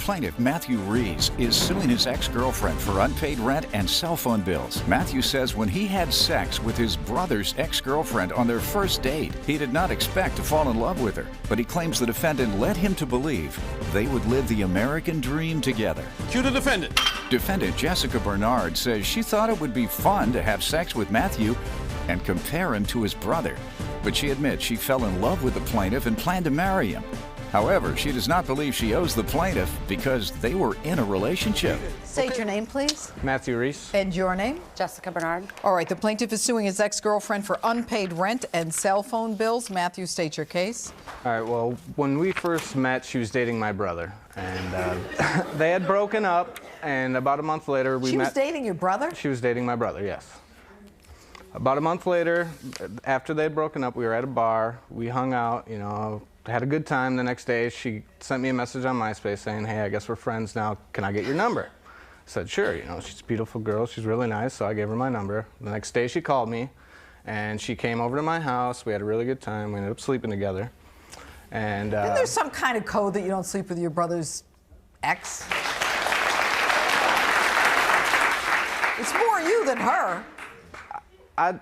plaintiff, Matthew Rees, is suing his ex-girlfriend for unpaid rent and cell phone bills. Matthew says when he had sex with his brother's ex-girlfriend on their first date, he did not expect to fall in love with her, but he claims the defendant led him to believe they would live the American dream together. Cue the defendant. Defendant Jessica Bernard says she thought it would be fun to have sex with Matthew and compare him to his brother, but she admits she fell in love with the plaintiff and planned to marry him. However, she does not believe she owes the plaintiff because they were in a relationship. State your name, please. Matthew Rees. And your name? Jessica Bernard. All right, the plaintiff is suing his ex-girlfriend for unpaid rent and cell phone bills. Matthew, state your case. All right, well, when we first met, she was dating my brother, and they had broken up, and about a month later, we met. She was dating your brother? She was dating my brother, yes. About a month later, after they had broken up, we were at a bar, we hung out, you know, had a good time. The next day, she sent me a message on MySpace saying, hey, I guess we're friends now, can I get your number? I said, sure, you know, she's a beautiful girl, she's really nice, so I gave her my number. The next day, she called me, and she came over to my house, we had a really good time, we ended up sleeping together. And Isn't there some kind of code that you don't sleep with your brother's ex? It's more you than her. I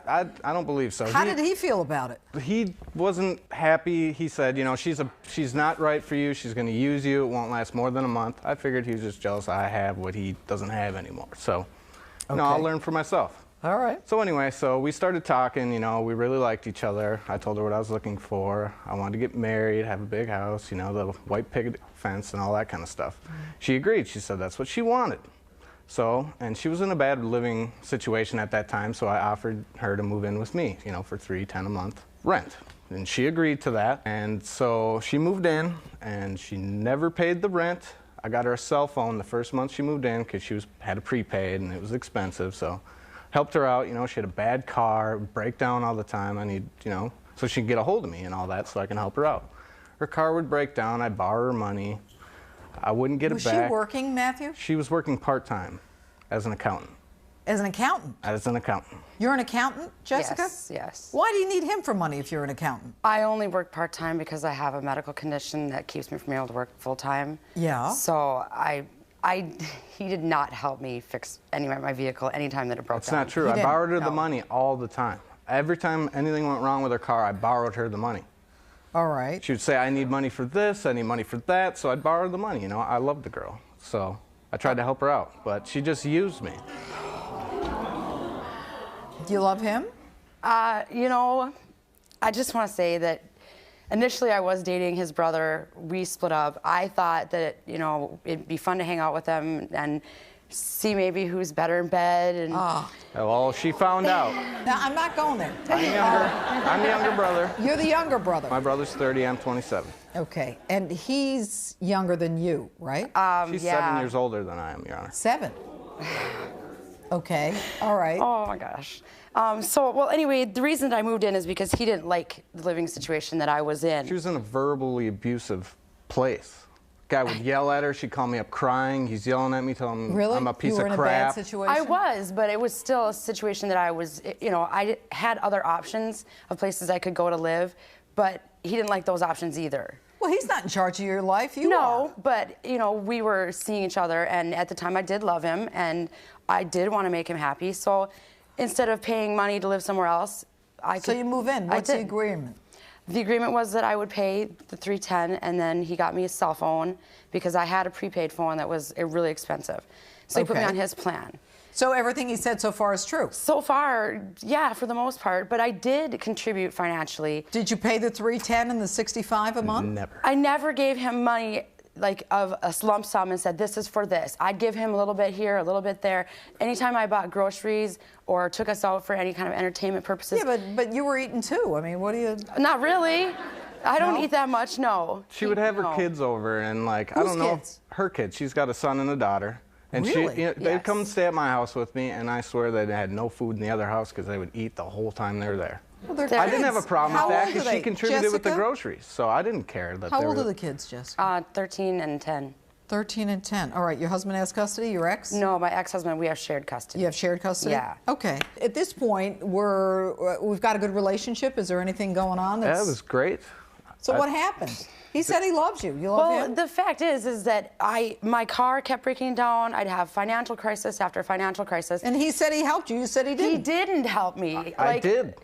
don't believe so. How did he feel about it? He wasn't happy. He said, you know, she's not right for you. She's going to use you. It won't last more than a month. I figured he was just jealous I have what he doesn't have anymore. So, you know, I'll learn for myself. All right. So anyway, so we started talking. You know, we really liked each other. I told her what I was looking for. I wanted to get married, have a big house, you know, the white picket fence and all that kind of stuff. She agreed. She said that's what she wanted. So, and she was in a bad living situation at that time, so I offered her to move in with me, you know, for $310 a month rent. And she agreed to that, and so she moved in, and she never paid the rent. I got her a cell phone the first month she moved in because she had a prepaid, and it was expensive, so helped her out. You know, she had a bad car, it would break down all the time. I need, you know, so she can get a hold of me and all that so I can help her out. Her car would break down, I'd borrow her money. I wouldn't get it back. Was she working, Matthew? She was working part-time as an accountant. As an accountant? As an accountant. You're an accountant, Jessica? Yes, yes. Why do you need him for money if you're an accountant? I only work part-time because I have a medical condition that keeps me from being able to work full-time. Yeah. So he did not help me fix any of my vehicle anytime that it broke down. That's not true. I borrowed her the money all the time. Every time anything went wrong with her car, I borrowed her the money. All right. She would say, I need money for this, I need money for that, so I'd borrow the money. You know, I loved the girl. So I tried to help her out, but she just used me. Do you love him? You know, I just want to say that initially I was dating his brother. We split up. I thought that, you know, it'd be fun to hang out with him and see maybe who's better in bed. And Well, she found out. Now, I'm not going there. I'm the younger brother. You're the younger brother. My brother's 30, I'm 27. Okay, and he's younger than you, right? She's yeah. 7 years older than I am, Your Honor. 7. Okay, all right. Oh my gosh. Well, anyway, the reason that I moved in is because he didn't like the living situation that I was in. She was in a verbally abusive place. Guy would yell at her, she'd call me up crying, he's yelling at me, telling me I'm a piece of crap. You were in a bad situation? I was, but it was still a situation that I was, you know, I had other options of places I could go to live, but he didn't like those options either. Well, he's not in charge of your life, you are. No, but, you know, we were seeing each other, and at the time I did love him, and I did want to make him happy, so instead of paying money to live somewhere else, So you move in. What's the agreement? The agreement was that I would pay the $310, and then he got me a cell phone because I had a prepaid phone that was really expensive. So he put me on his plan. So everything he said so far is true? So far, yeah, for the most part. But I did contribute financially. Did you pay the $310 and the $65 a month? Never. I never gave him money like of a lump sum and said, this is for this. I'd give him a little bit here, a little bit there. Anytime I bought groceries or took us out for any kind of entertainment purposes. Yeah, but you were eating too. I mean, what do you... Not really. I don't eat that much, no. She would have her kids over and like, Whose I don't know. kids? Her kids. She's got a son and a daughter. And Really? she, you know, they'd Yes. come and stay at my house with me, and I swear they had no food in the other house because they would eat the whole time they were there. Well, they're I didn't have a kids. problem How with that old are because she they? contributed with the Jessica? groceries, so I didn't care that How they old were... are the kids, Jessica? 13 and 10. 13 and 10. All right, your husband has custody, your ex? No, my ex-husband, we have shared custody. You have shared custody? Yeah. Okay. At this point, we've got a good relationship. Is there anything going on? Yeah, it was great. So what happened? He said he loves you. You love him? The fact is that my car kept breaking down. I'd have financial crisis after financial crisis. And he said he helped you. You said he didn't. He didn't help me. I did.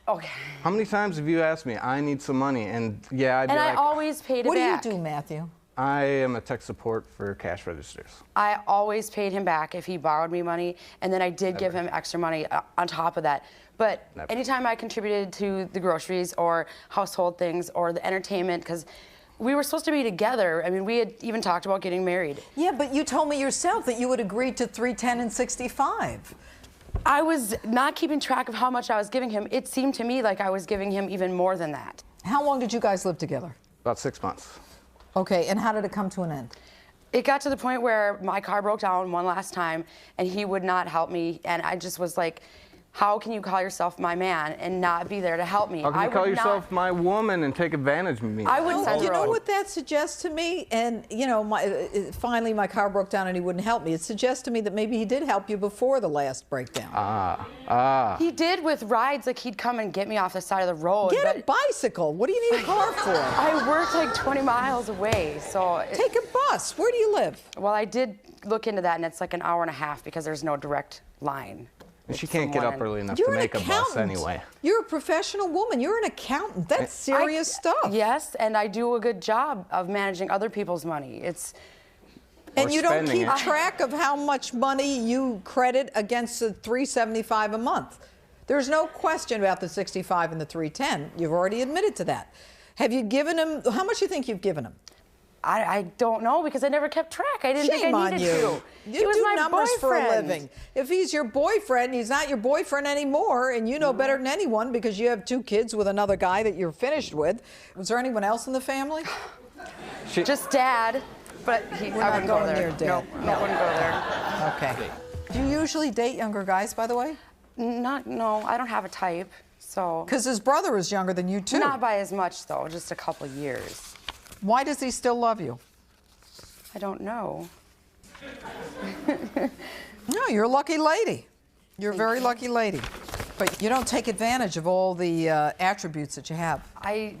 Okay. How many times have you asked me, I need some money? And yeah, I'd be like, I always paid it back. What do you do, Matthew? I am a tech support for cash registers. I always paid him back if he borrowed me money, and then I did give him extra money on top of that. But anytime I contributed to the groceries or household things or the entertainment, because we were supposed to be together. I mean, we had even talked about getting married. Yeah, but you told me yourself that you would agree to $310 and $65. I was not keeping track of how much I was giving him. It seemed to me like I was giving him even more than that. How long did you guys live together? About 6 months. Okay, and how did it come to an end? It got to the point where my car broke down one last time, and he would not help me, and I just was like, how can you call yourself my man and not be there to help me? How can you call yourself my woman and take advantage of me? I would send You know what that suggests to me? And, you know, finally my car broke down and he wouldn't help me. It suggests to me that maybe he did help you before the last breakdown. He did with rides, like he'd come and get me off the side of the road. Get a bicycle. What do you need a car for? I worked like 20 miles away, so... Take a bus. Where do you live? Well, I did look into that, and it's like an hour and a half because there's no direct line. And she can't get up early enough to make a bus anyway. You're a professional woman. You're an accountant. That's serious stuff. Yes, and I do a good job of managing other people's money. And you don't keep track of how much money you credit against the $375 a month. There's no question about the $65 and the $310. You've already admitted to that. Have you given him? How much do you think you've given him? I don't know because I never kept track. I didn't think I needed to. You do numbers for a living. If he's your boyfriend, he's not your boyfriend anymore, and you know better than anyone because you have 2 kids with another guy that you're finished with. Was there anyone else in the family? Just Dad, but I wouldn't go there. No, I wouldn't go there. Okay. Do you usually date younger guys, by the way? No, I don't have a type, so. Because his brother is younger than you too. Not by as much though, just a couple years. Why does he still love you? I don't know. No, you're a lucky lady. You're a very lucky lady. But you don't take advantage of all the attributes that you have. I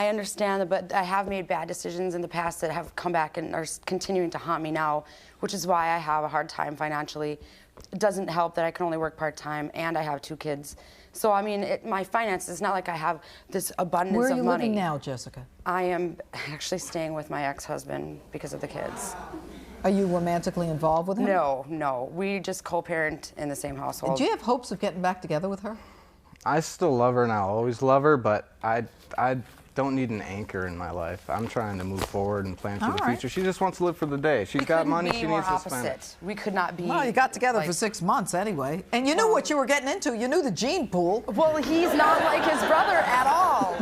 understand that, but I have made bad decisions in the past that have come back and are continuing to haunt me now, which is why I have a hard time financially. It doesn't help that I can only work part-time and I have 2 kids. So, I mean, my finances, it's not like I have this abundance of money. Where are you living now, Jessica? I am actually staying with my ex-husband because of the kids. Are you romantically involved with him? No. We just co-parent in the same household. Do you have hopes of getting back together with her? I still love her and I'll always love her, but I don't need an anchor in my life. I'm trying to move forward and plan for the future. She just wants to live for the day. She's got money, she needs to spend it. We could not be. Well, you got together for 6 months anyway. And you knew what you were getting into. You knew the gene pool. Well, he's not like his brother at all.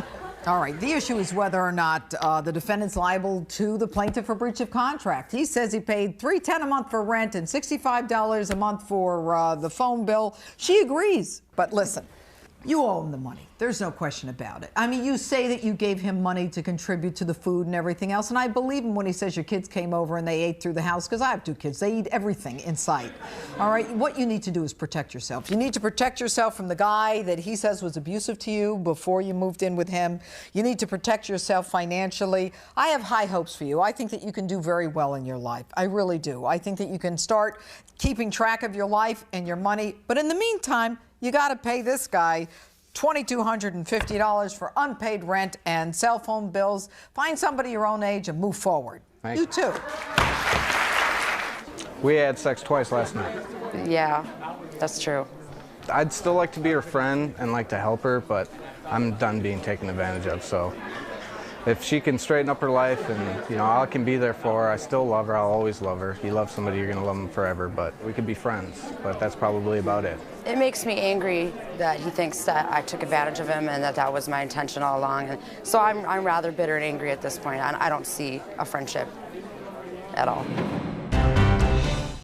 All right, the issue is whether or not the defendant's liable to the plaintiff for breach of contract. He says he paid $310 a month for rent and $65 a month for the phone bill. She agrees, but listen. You owe him the money. There's no question about it. I mean, you say that you gave him money to contribute to the food and everything else, and I believe him when he says your kids came over and they ate through the house, because I have 2 kids. They eat everything in sight. All right? What you need to do is protect yourself. You need to protect yourself from the guy that he says was abusive to you before you moved in with him. You need to protect yourself financially. I have high hopes for you. I think that you can do very well in your life. I really do. I think that you can start keeping track of your life and your money. But in the meantime, you got to pay this guy $2,250 for unpaid rent and cell phone bills. Find somebody your own age and move forward. Thank you too. We had sex twice last night. Yeah, that's true. I'd still like to be her friend and like to help her, but I'm done being taken advantage of, so if she can straighten up her life and, you know, I can be there for her. I still love her. I'll always love her. You love somebody, you're going to love them forever, but we could be friends, but that's probably about it. It makes me angry that he thinks that I took advantage of him and that was my intention all along. And so I'm rather bitter and angry at this point. I don't see a friendship at all.